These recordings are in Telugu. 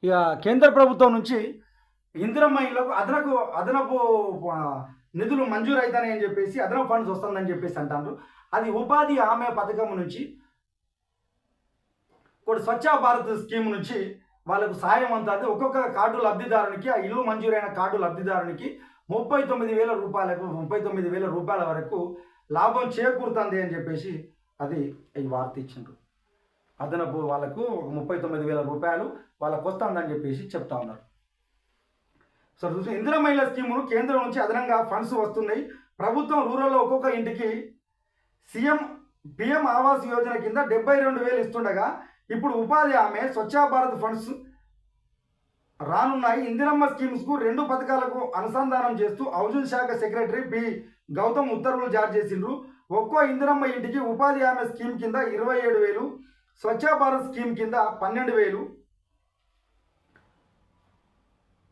ఇక కేంద్ర ప్రభుత్వం నుంచి ఇందిరమ్మ ఇళ్లకు అదనపు ఆ, నిధులు మంజూరు అవుతాయి అని చెప్పేసి అదనపు ఫండ్స్ వస్తుందని చెప్పేసి అంటారు. అది ఉపాధి హామీ పథకం నుంచి కూడా స్వచ్ఛ భారత్ స్కీమ్ నుంచి వాళ్ళకు సాయం అవుతుంది. ఒక్కొక్క కార్డు లబ్ధిదారునికి, ఆ ఇల్లు మంజూరైన కార్డు లబ్ధిదారునికి 39,000 రూపాయలకు 39,000 రూపాయల వరకు లాభం చేకూరుతుంది అని చెప్పేసి అది ఈ వార్త ఇచ్చిండ్రు. అదనపు వాళ్ళకు 39,000 రూపాయలు వాళ్ళకు వస్తుందని చెప్పేసి చెప్తా ఉన్నారు. సో ఇందిరమ్మ ఇళ్ల స్కీమును కేంద్రం నుంచి అదనంగా ఫండ్స్ వస్తున్నాయి. ప్రభుత్వం రూరల్లో ఒక్కొక్క ఇంటికి పిఎం ఆవాస్ యోజన కింద 72,000 ఇస్తుండగా ఇప్పుడు ఉపాధి హామీ స్వచ్ఛ భారత్ ఫండ్స్ రానున్నాయి. ఇందిరమ్మ స్కీమ్స్కు 2 పథకాలకు అనుసంధానం చేస్తూ హౌసింగ్ శాఖ సెక్రటరీ బి గౌతమ్ ఉత్తర్వులు జారీ చేసిండ్రు. ఒక్కో ఇందిరమ్మ ఇంటికి ఉపాధి హామీ స్కీమ్ కింద 27,000, స్వచ్ఛ భారత్ స్కీమ్ కింద 12,000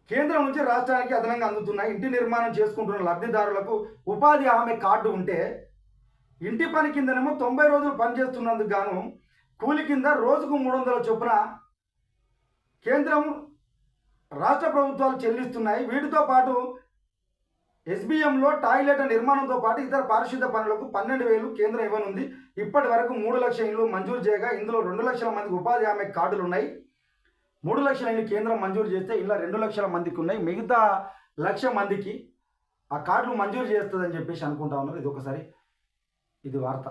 కేంద్రం నుంచి రాష్ట్రానికి అదనంగా అందుతున్నాయి. ఇంటి నిర్మాణం చేసుకుంటున్న లబ్ధిదారులకు ఉపాధి హామీ కార్డు ఉంటే ఇంటి పని కిందనేమో 90 రోజులు పనిచేస్తున్నందుకు గాను కూలి కింద రోజుకు 300 చొప్పున కేంద్రం రాష్ట్ర ప్రభుత్వాలు చెల్లిస్తున్నాయి. వీటితో పాటు ఎస్బిఎంలో టాయిలెట్ నిర్మాణంతో పాటు ఇతర పారిశుద్ధ పనులకు 12,000 కేంద్రం ఇవ్వనుంది. ఇప్పటి వరకు 3 లక్షల ఇళ్లు మంజూరు చేయగా ఇందులో 2 లక్షల మందికి ఉపాధి హామీ కార్డులు ఉన్నాయి. 3 లక్షల ఇల్లు కేంద్రం మంజూరు చేస్తే ఇలా 2 లక్షల మందికి ఉన్నాయి. మిగతా 1,00,000 మందికి ఆ కార్డులు మంజూరు చేస్తుందని చెప్పేసి అనుకుంటా ఉన్నారు. ఇది వార్త.